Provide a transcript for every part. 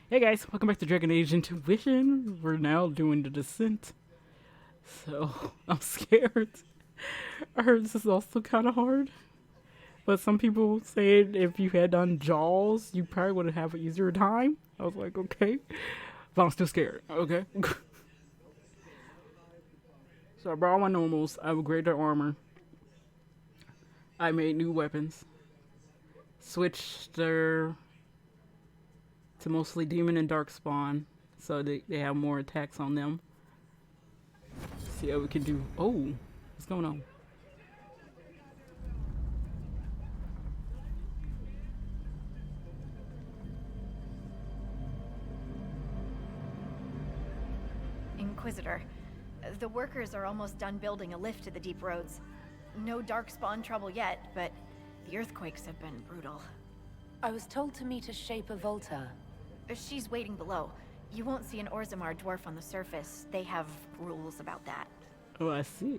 Hey guys, welcome back to Dragon Age Intuition. We're now doing the descent. So, I'm scared. I heard this is also kind of hard. But some people said if you had done Jaws, you probably would have an easier time. I was like, okay. But I'm still scared, okay? So I brought all my normals. I upgraded their armor. I made new weapons. Switched their to mostly demon and darkspawn, so they have more attacks on them. See how we can do. Oh, what's going on? Inquisitor, the workers are almost done building a lift to the deep roads. No darkspawn trouble yet, but the earthquakes have been brutal. I was told to meet a Shaper Volta. She's waiting below. You won't see an Orzammar dwarf on the surface. They have rules about that. Oh, I see.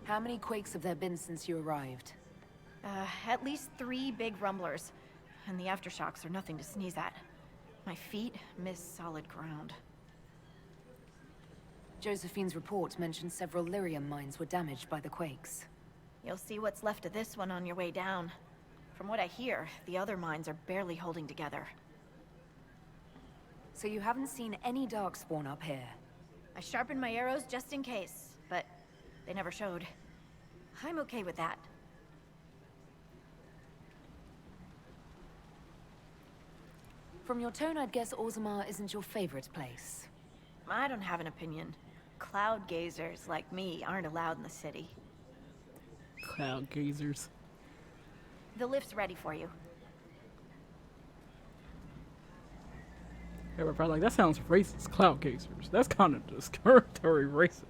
How many quakes have there been since you arrived? At least 3 big rumblers. And the aftershocks are nothing to sneeze at. My feet miss solid ground. Josephine's report mentioned several lyrium mines were damaged by the quakes. You'll see what's left of this one on your way down. From what I hear, the other mines are barely holding together. So you haven't seen any darkspawn up here? I sharpened my arrows just in case, but they never showed. I'm okay with that. From your tone, I'd guess Orzammar isn't your favorite place. I don't have an opinion. Cloud gazers like me aren't allowed in the city. Cloud gazers. The lift's ready for you. They were probably like, that sounds racist. Cloud gazers. That's kind of discriminatory racist.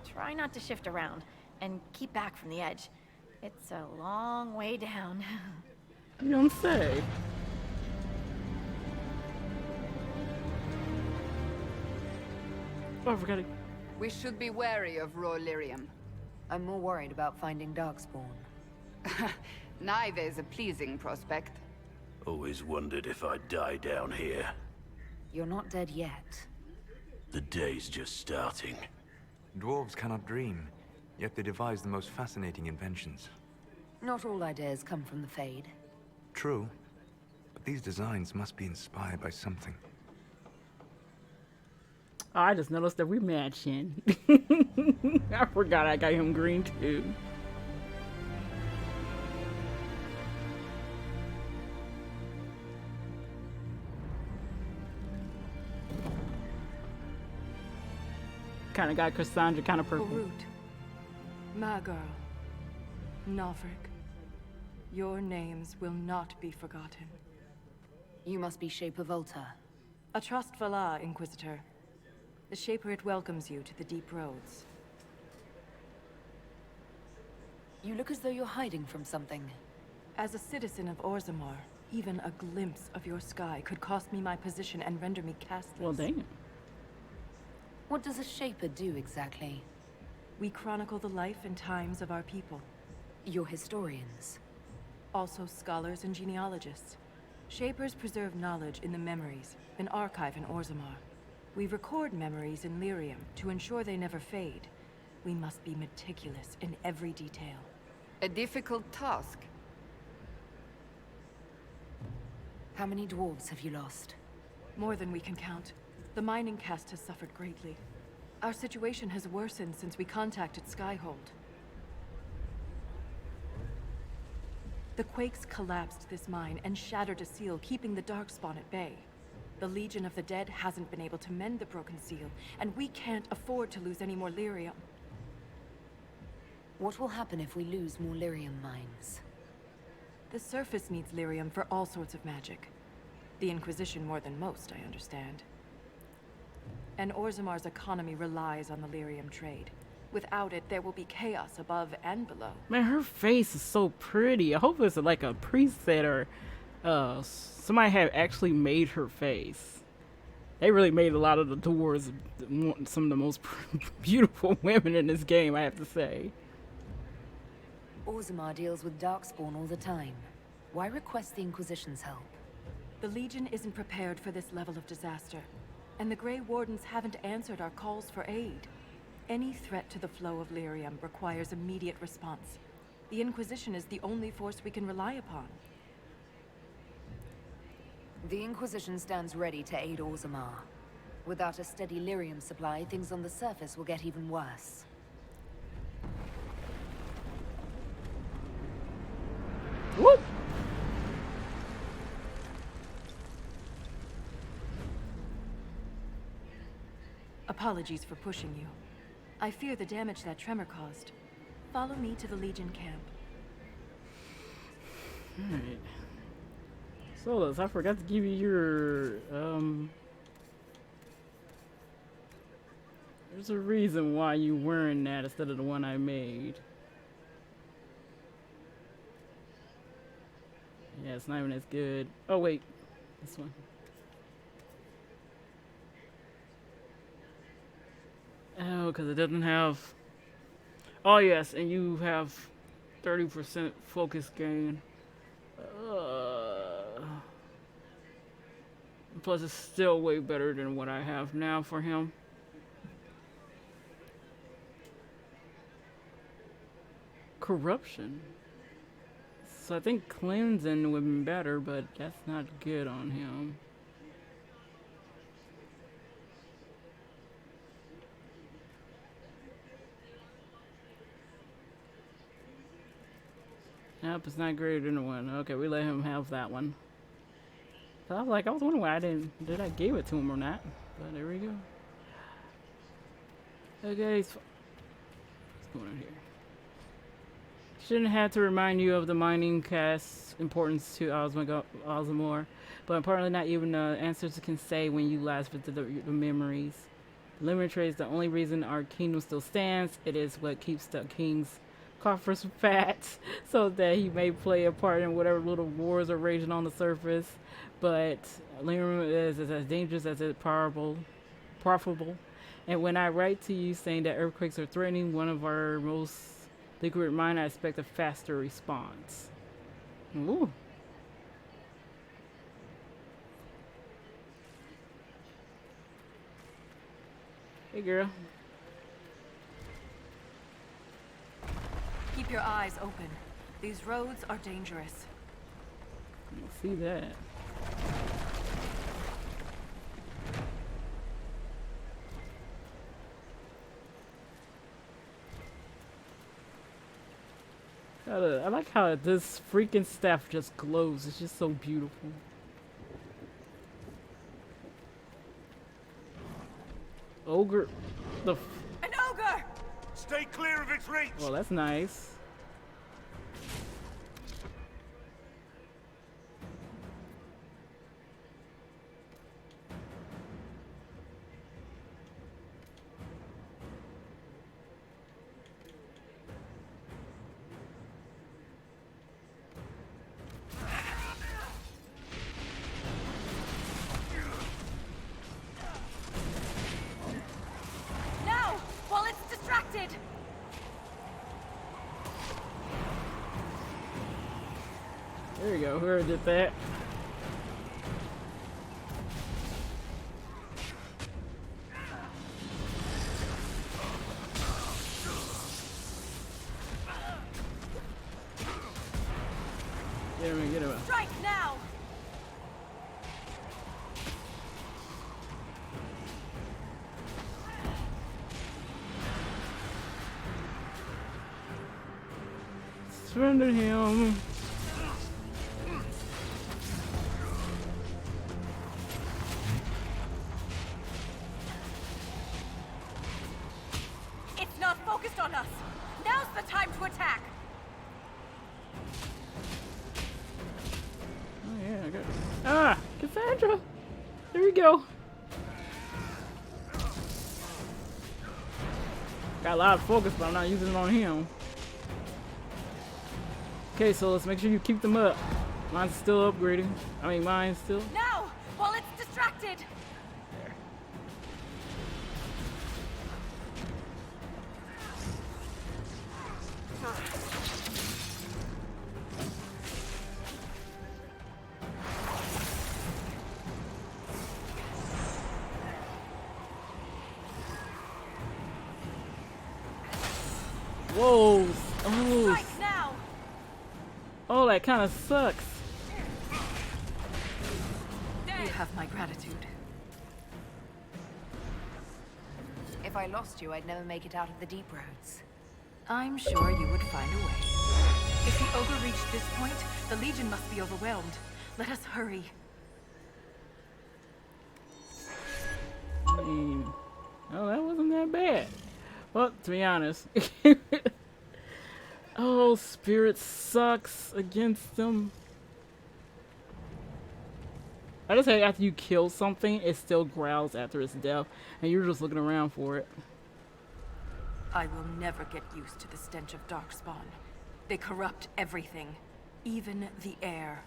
Try not to shift around, and keep back from the edge. It's a long way down. You don't say. Oh, I forgot it. We should be wary of raw lyrium. I'm more worried about finding darkspawn. Neither is a pleasing prospect. Always wondered if I'd die down here. You're not dead yet. The day's just starting. Dwarves cannot dream, yet they devise the most fascinating inventions. Not all ideas come from the Fade. True, but these designs must be inspired by something. Oh, I just noticed that we matching. I forgot I got him green too. Kind of got Cassandra kind of purple. Korut, my girl, Novrik, your names will not be forgotten. You must be Shaper Volta. A trust Valar, Inquisitor. The Shaper it welcomes you to the deep roads. You look as though you're hiding from something. As a citizen of Orzammar, even a glimpse of your sky could cost me my position and render me castless. Well, damn. What does a Shaper do exactly? We chronicle the life and times of our people. You're historians. Also scholars and genealogists. Shapers preserve knowledge in the memories, an archive in Orzammar. We record memories in lyrium to ensure they never fade. We must be meticulous in every detail. A difficult task. How many dwarves have you lost? More than we can count. The mining caste has suffered greatly. Our situation has worsened since we contacted Skyhold. The quakes collapsed this mine and shattered a seal, keeping the darkspawn at bay. The Legion of the Dead hasn't been able to mend the broken seal, and we can't afford to lose any more lyrium. What will happen if we lose more lyrium mines? The surface needs lyrium for all sorts of magic. The Inquisition more than most, I understand. And Orzammar's economy relies on the lyrium trade. Without it, there will be chaos above and below. Man, her face is so pretty. I hope it's like a preset or somebody had actually made her face. They really made a lot of the dwarves some of the most beautiful women in this game, I have to say. Orzammar deals with Darkspawn all the time. Why request the Inquisition's help? The Legion isn't prepared for this level of disaster, and the Grey Wardens haven't answered our calls for aid. Any threat to the flow of lyrium requires immediate response. The Inquisition is the only force we can rely upon. The Inquisition stands ready to aid Orzammar. Without a steady lyrium supply, things on the surface will get even worse. Whoop! Apologies for pushing you. I fear the damage that tremor caused. Follow me to the Legion camp. Alright. Solus, I forgot to give you your, there's a reason why you wearing that instead of the one I made. Yeah, it's not even as good. Oh, wait. This one. Oh, because it doesn't have... Oh, yes, and you have 30% focus gain. Plus, it's still way better than what I have now for him. Corruption. So I think cleansing would be better, but that's not good on him. Nope, it's not greater than the one. Okay, we let him have that one. So I was wondering why did I give it to him or not? But there we go. Okay, what's going on here? Shouldn't have to remind you of the mining cast's importance to Orzammar, but apparently not even the ancestors can say when you last visited the memories. The limit trade is the only reason our kingdom still stands. It is what keeps the king's coffers fat, so that he may play a part in whatever little wars are raging on the surface. But lyrium is as dangerous as it's profitable. And when I write to you saying that earthquakes are threatening one of our most liquid mine, I expect a faster response. Ooh. Hey, girl. Keep your eyes open. These roads are dangerous. I see that. I like how this freaking staff just glows. It's just so beautiful. Ogre. An ogre! Stay clear of its reach! Well, that's nice. Now, while it's distracted! There you go. Whoever did that. Get him. Strike now! Surrender him. It's not focused on us! Now's the time to attack! Oh yeah, I got it. Ah, Cassandra. There we go. Got a lot of focus, but I'm not using it on him. Okay, so let's make sure you keep them up. Mine's still upgrading. I mean, mine's still. Now, while it's distracted! Whoa. Oh, Strike now! oh, that kind of sucks. You have my gratitude. If I lost you, I'd never make it out of the deep roads. I'm sure you would find a way. If the ogre reached this point, the Legion must be overwhelmed. Let us hurry. I mean, oh, that wasn't that bad. Well, to be honest. Oh, Spirit sucks against them. I just hate after you kill something, it still growls after its death, and you're just looking around for it. I will never get used to the stench of darkspawn. They corrupt everything, even the air.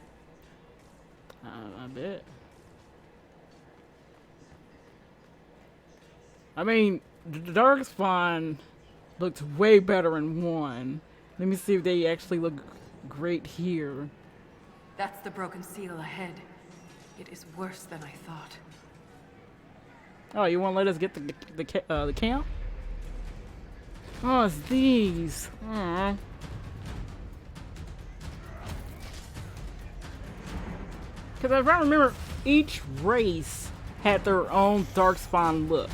I bet. I mean, the darkspawn looked way better in 1. Let me see if they actually look great here. That's the broken seal ahead. It is worse than I thought. Oh, you won't let us get the camp? Oh, it's these. Because if I remember, each race had their own darkspawn look.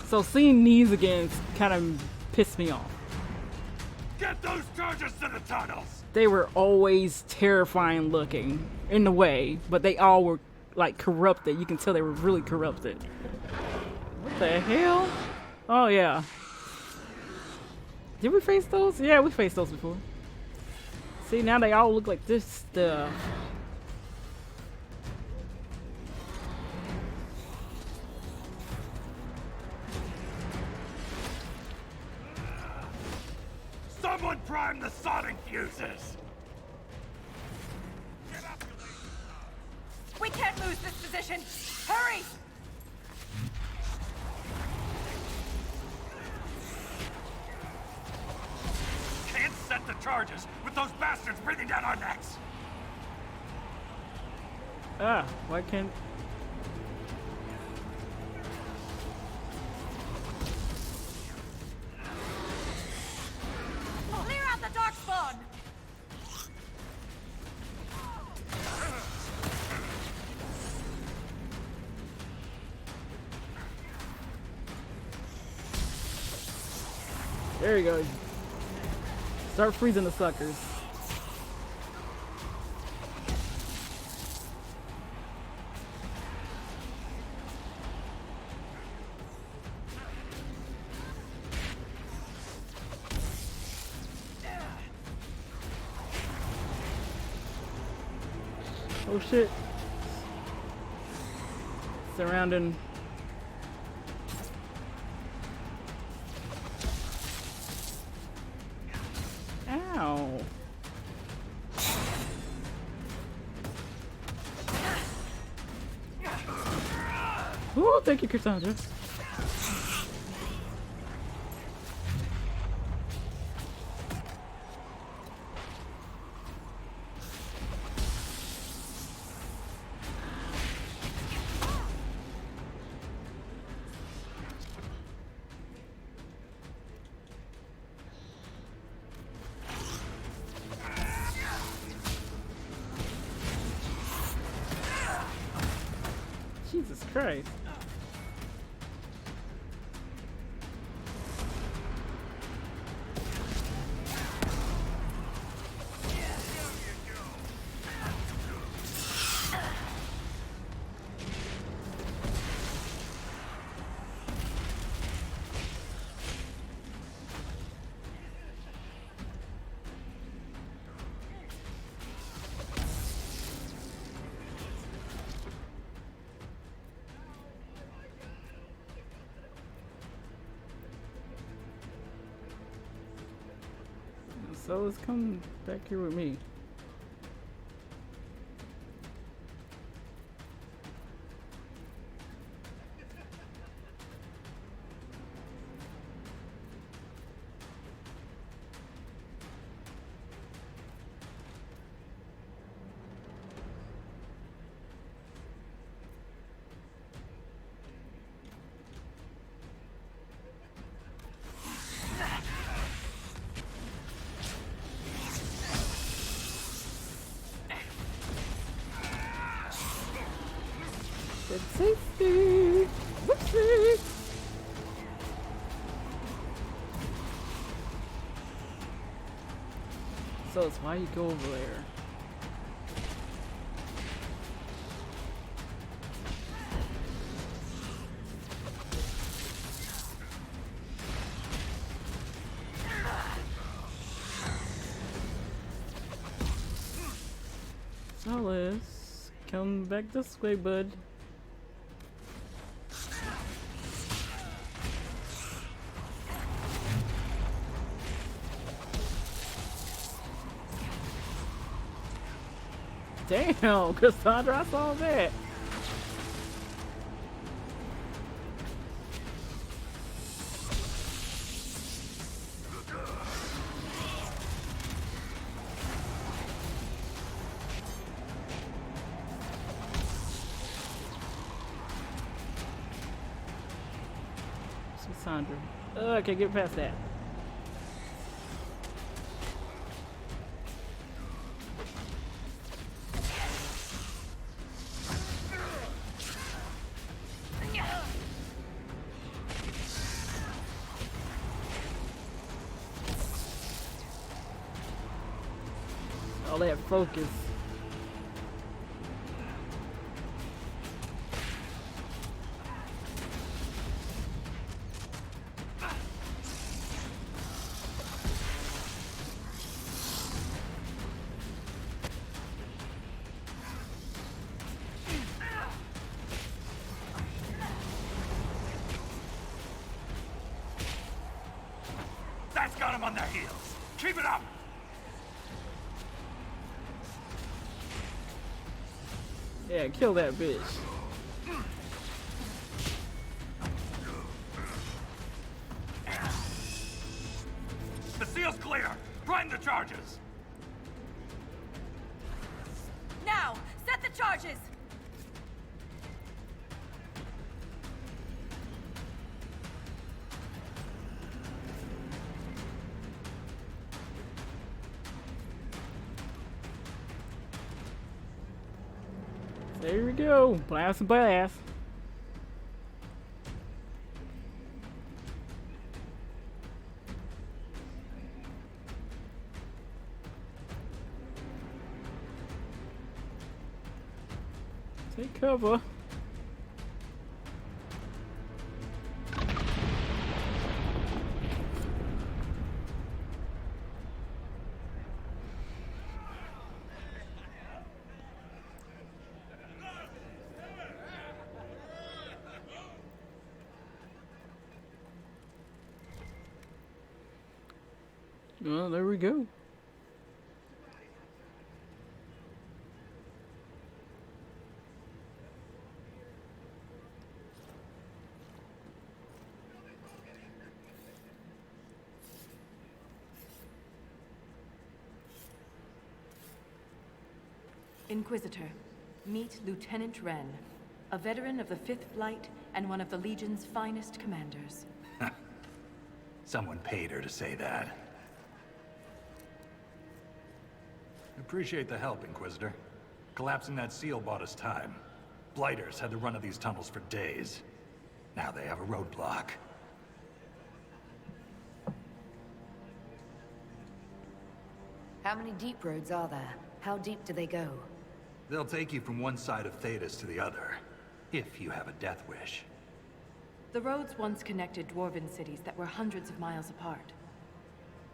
So seeing these again kind of pissed me off. Get those charges to the tunnels! They were always terrifying looking in a way, but they all were like corrupted. You can tell they were really corrupted. What the hell? Oh yeah. Did we face those? Yeah, we faced those before. See, now they all look like this stuff. Someone prime the sonic fuses! We can't lose this position! Hurry! Can't set the charges with those bastards breathing down our necks! Ah, why can't... Clear out the darkspawn! There you go. Start freezing the suckers. Oh shit. Surrounding. Ow. Ooh, thank you, Cassandra. Jesus Christ. So let's come back here with me. So it's why you go over there. Alice, come back this way, bud. Damn, Cassandra, I saw that. Cassandra. Oh, I can't get past that. All that focus. That's got them on their heels. Keep it up. Yeah, kill that bitch. The seal's clear. Prime the charges. Now, set the charges! There we go. Blast and blast. Take cover. Well, there we go. Inquisitor, meet Lieutenant Wren, a veteran of the 5th Flight and one of the Legion's finest commanders. Someone paid her to say that. Appreciate the help, Inquisitor. Collapsing that seal bought us time. Blighters had the run of these tunnels for days. Now they have a roadblock. How many deep roads are there? How deep do they go? They'll take you from one side of Thetis to the other, if you have a death wish. The roads once connected dwarven cities that were hundreds of miles apart.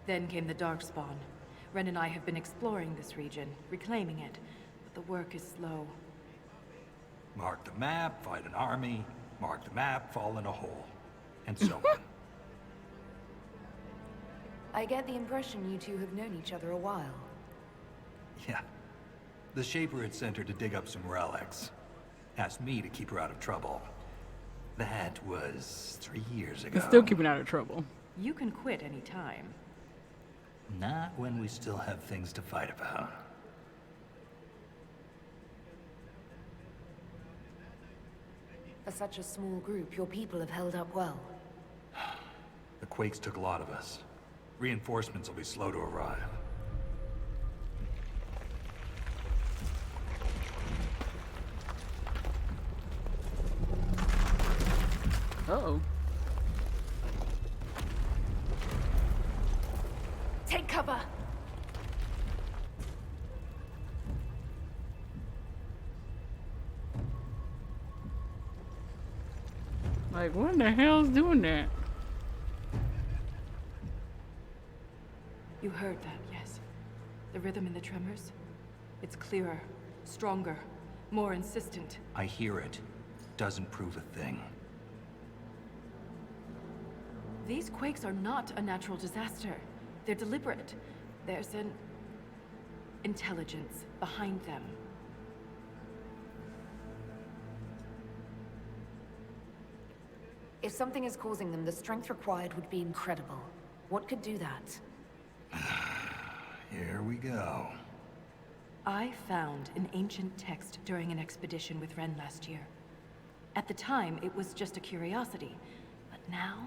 Then came the Darkspawn. Ren and I have been exploring this region, reclaiming it, but the work is slow. Mark the map, fight an army. Mark the map, fall in a hole. And so on. I get the impression you two have known each other a while. Yeah. The Shaper had sent her to dig up some relics. Asked me to keep her out of trouble. That was 3 years ago. It's still keeping out of trouble. You can quit any time. Not when we still have things to fight about. For such a small group, your people have held up well. The quakes took a lot of us. Reinforcements will be slow to arrive. Uh-oh. Take cover! Like, what in the hell's doing that? You heard that, yes? The rhythm in the tremors? It's clearer, stronger, more insistent. I hear it. Doesn't prove a thing. These quakes are not a natural disaster. They're deliberate. There's an intelligence behind them. If something is causing them, the strength required would be incredible. What could do that? Here we go. I found an ancient text during an expedition with Ren last year. At the time, it was just a curiosity. But now?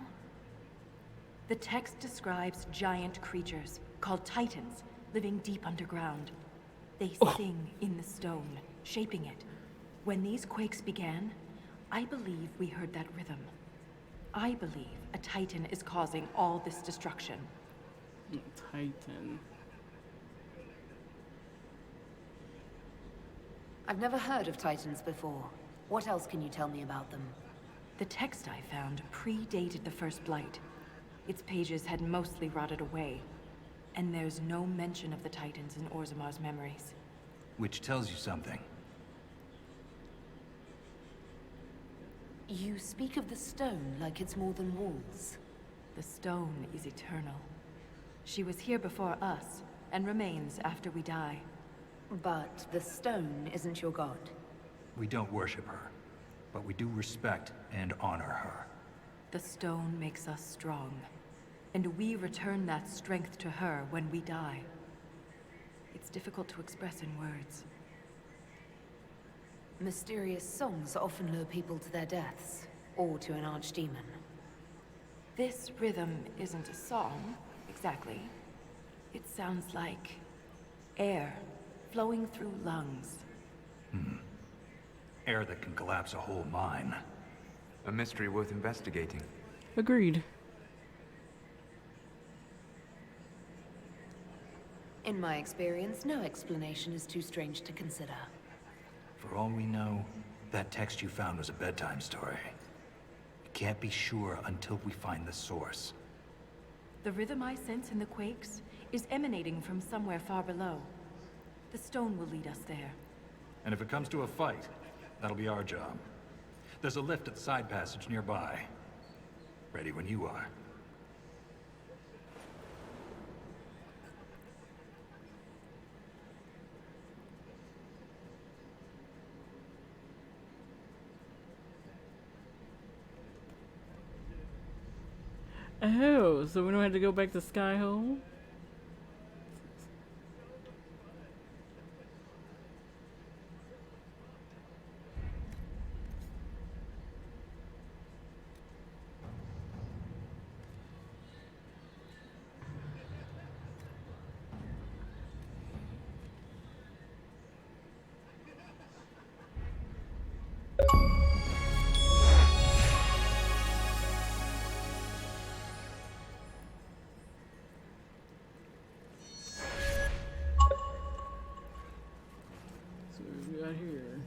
The text describes giant creatures, called Titans, living deep underground. They sing in the stone, shaping it. When these quakes began, I believe we heard that rhythm. I believe a Titan is causing all this destruction. Titan. I've never heard of Titans before. What else can you tell me about them? The text I found predated the First Blight. Its pages had mostly rotted away, and there's no mention of the Titans in Orzamar's memories. Which tells you something. You speak of the stone like it's more than walls. The stone is eternal. She was here before us, and remains after we die. But the stone isn't your god. We don't worship her, but we do respect and honor her. The stone makes us strong, and we return that strength to her when we die. It's difficult to express in words. Mysterious songs often lure people to their deaths, or to an archdemon. This rhythm isn't a song, exactly. It sounds like air flowing through lungs. Air that can collapse a whole mine. A mystery worth investigating. Agreed. In my experience, no explanation is too strange to consider. For all we know, that text you found was a bedtime story. We can't be sure until we find the source. The rhythm I sense in the quakes is emanating from somewhere far below. The stone will lead us there. And if it comes to a fight, that'll be our job. There's a lift at the side passage nearby. Ready when you are. Oh, so we don't have to go back to Skyhole? So what we got here?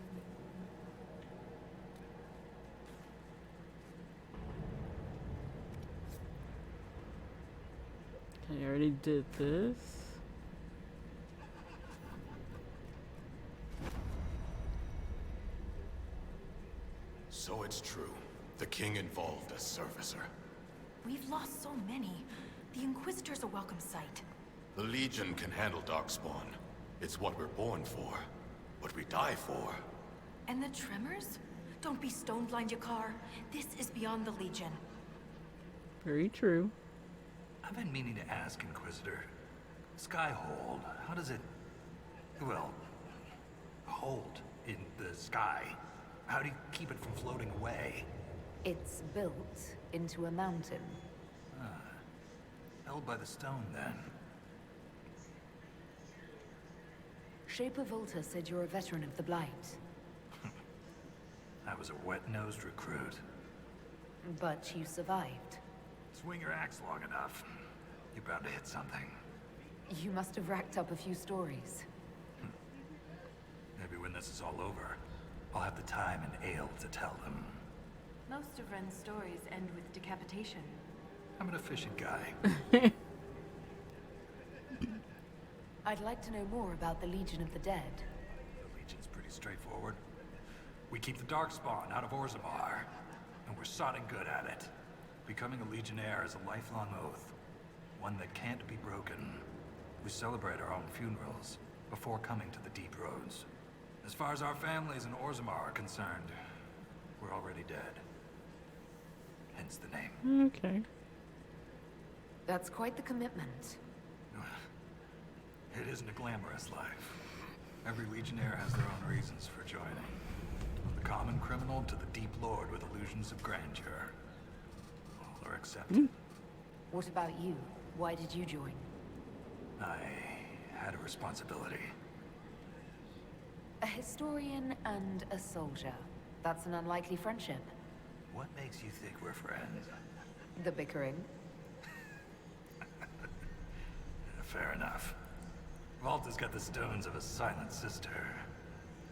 Okay, I already did this. So it's true. The king involved a servicer. We've lost so many. The Inquisitor's a welcome sight. The Legion can handle Darkspawn. It's what we're born for. What we die for. And the tremors? Don't be stone blind, Yakar. This is beyond the Legion. Very true. I've been meaning to ask, Inquisitor. Skyhold, how does it... well... hold in the sky? How do you keep it from floating away? It's built into a mountain. Held by the stone, then. Shaper Volta said you're a veteran of the Blight. I was a wet-nosed recruit. But you survived. Swing your axe long enough. You're bound to hit something. You must have racked up a few stories. Maybe when this is all over, I'll have the time and ale to tell them. Most of Ren's stories end with decapitation. I'm an efficient guy. I'd like to know more about the Legion of the Dead. The Legion's pretty straightforward. We keep the Darkspawn out of Orzammar, and we're sodding good at it. Becoming a Legionnaire is a lifelong oath, one that can't be broken. We celebrate our own funerals before coming to the Deep Roads. As far as our families in Orzammar are concerned, we're already dead. Hence the name. Okay. That's quite the commitment. It isn't a glamorous life. Every Legionnaire has their own reasons for joining. From the common criminal to the Deep Lord with illusions of grandeur. All are accepted. What about you? Why did you join? I had a responsibility. A historian and a soldier. That's an unlikely friendship. What makes you think we're friends? The bickering. Fair enough. Valta's got the stones of a silent sister.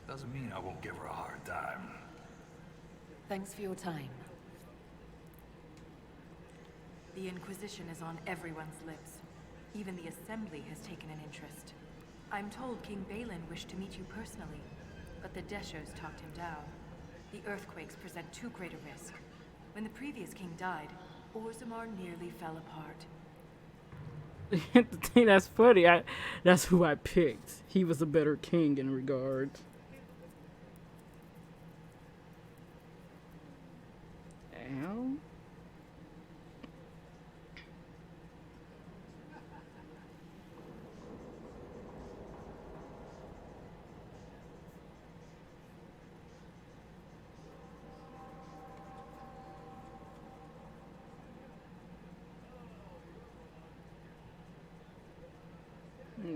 Doesn't mean I won't give her a hard time. Thanks for your time. The Inquisition is on everyone's lips. Even the Assembly has taken an interest. I'm told King Balin wished to meet you personally, but the Deshers talked him down. The earthquakes present too great a risk. When the previous king died, Orzammar nearly fell apart. The thing that's funny, that's who I picked. He was a better king in regard. Ow.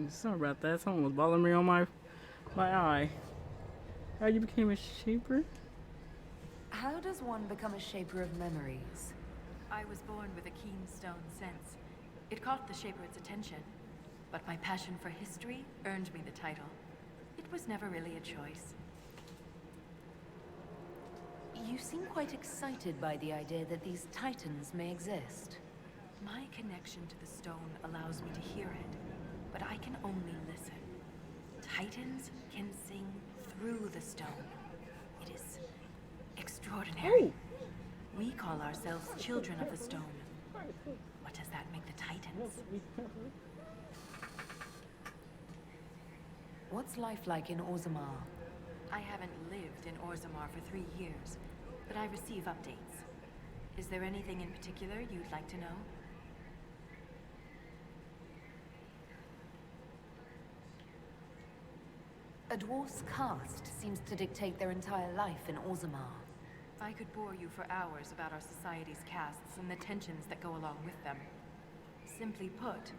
Sorry about that. Someone was bothering me on my eye. How you became a shaper? How does one become a shaper of memories? I was born with a keen stone sense. It caught the Shaper's attention, but my passion for history earned me the title. It was never really a choice. You seem quite excited by the idea that these titans may exist. My connection to the stone allows me to hear it, but I can only listen. Titans can sing through the stone. It is extraordinary. Ooh. We call ourselves children of the stone. What does that make the Titans? What's life like in Orzammar? I haven't lived in Orzammar for 3 years, but I receive updates. Is there anything in particular you'd like to know? A dwarf's caste seems to dictate their entire life in Orzammar. I could bore you for hours about our society's castes and the tensions that go along with them. Simply put,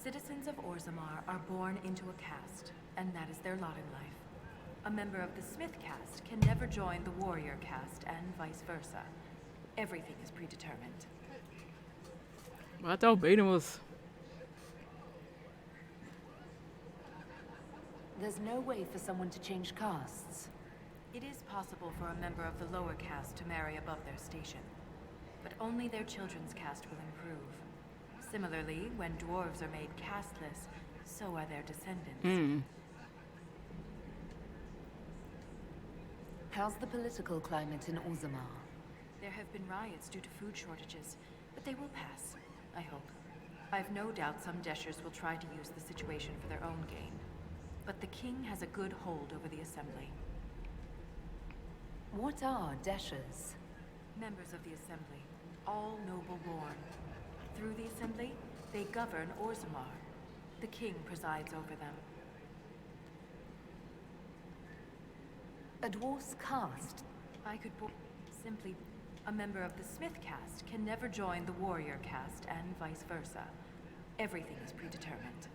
citizens of Orzammar are born into a caste, and that is their lot in life. A member of the Smith caste can never join the warrior caste, and vice versa. Everything is predetermined. I thought Baden was... There's no way for someone to change castes. It is possible for a member of the lower caste to marry above their station, but only their children's caste will improve. Similarly, when dwarves are made casteless, so are their descendants. How's the political climate in Orzammar? There have been riots due to food shortages, but they will pass, I hope. I've no doubt some Deshers will try to use the situation for their own gain. But the king has a good hold over the Assembly. What are Deshers? Members of the Assembly, all noble born. Through the Assembly, they govern Orzammar. The king presides over them. A dwarf's caste? I could simply... A member of the Smith caste can never join the warrior caste, and vice versa. Everything is predetermined.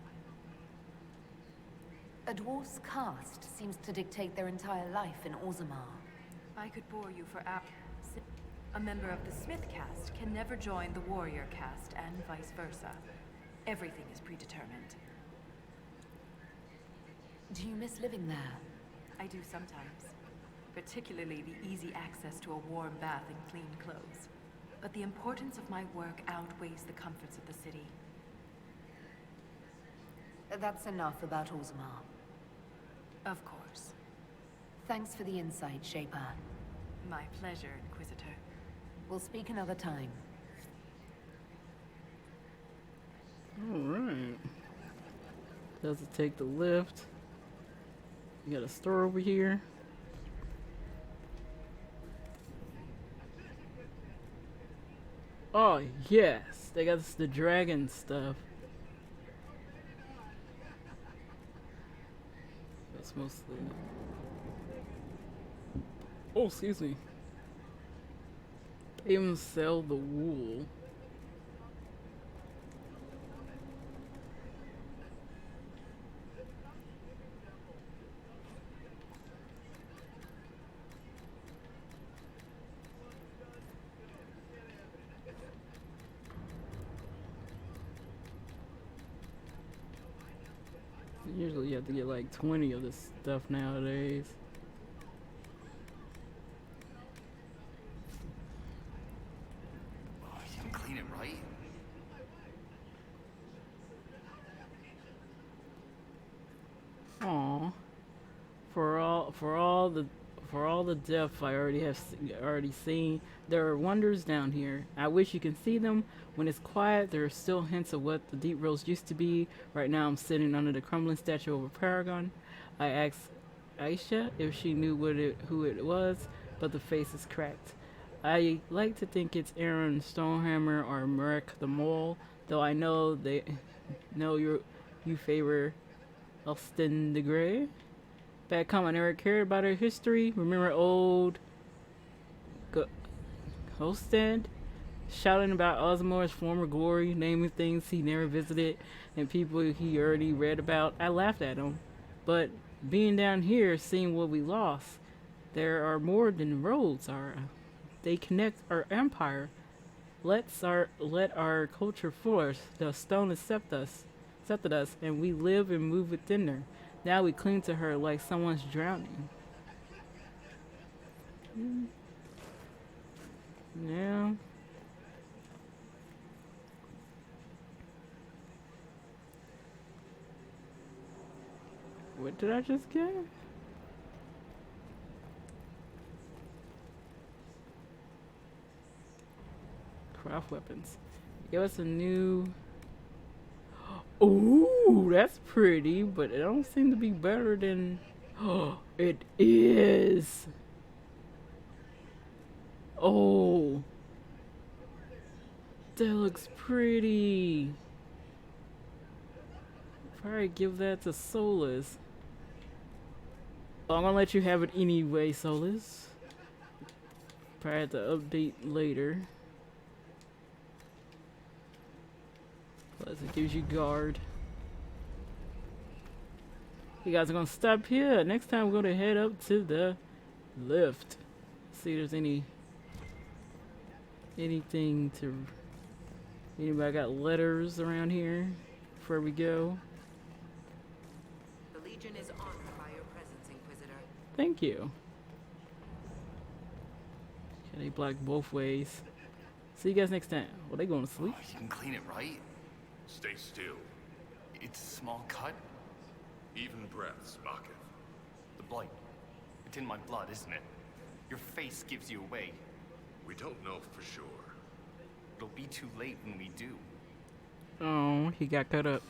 A dwarf's caste seems to dictate their entire life in Orzammar. I could bore you for hours. A member of the Smith caste can never join the warrior caste, and vice versa. Everything is predetermined. Do you miss living there? I do sometimes. particularly the easy access to a warm bath and clean clothes. But the importance of my work outweighs the comforts of the city. That's enough about Orzammar. Of course. Thanks for the insight, Shaper. My pleasure, Inquisitor. We'll speak another time. Alright. Does it take the lift? You got a store over here. Oh, yes. They got the dragon stuff. That's mostly... Oh, excuse me. They even sell the wool. Usually you have to get like 20 of this stuff nowadays. Oh, you didn't clean it right? Aw. For all the depth I already seen, there are wonders down here. I wish you can see them. When it's quiet, there are still hints of what the deep roads used to be. Right now I'm sitting under the crumbling statue of a paragon. I asked Aisha if she knew who it was, but the face is cracked. I like to think it's Aaron Stonehammer or Marek the Mole, though I know you favor Elston the Grey. Bad comment, Eric cared about her history. Remember old Hostad shouting about Osmar's former glory, naming things he never visited and people he already read about? I laughed at him. But being down here, seeing what we lost, there are more than roads. They connect our empire. Let our culture flourish. The stone accepted us, and we live and move within her. Now we cling to her like someone's drowning. Yeah. What did I just get? Craft weapons. Give us a new... Ooh, that's pretty, but it don't seem to be better than... Oh, it is! Oh! That looks pretty! Probably give that to Solus. I'm gonna let you have it anyway, Solus. Probably have to update later. Plus it gives you guard. You guys are gonna stop here. Next time we're gonna head up to the lift. See if there's anything to... Anybody got letters around here before we go? The Legion is honored by your presence, Inquisitor. Thank you. Okay, they block both ways. See you guys next time. Well, they going to sleep. Oh, you can clean it right? Stay still. It's a small cut. Even breaths, Marketh. The blight. It's in my blood, isn't it? Your face gives you away. We don't know for sure. It'll be too late when we do. Oh, he got cut up.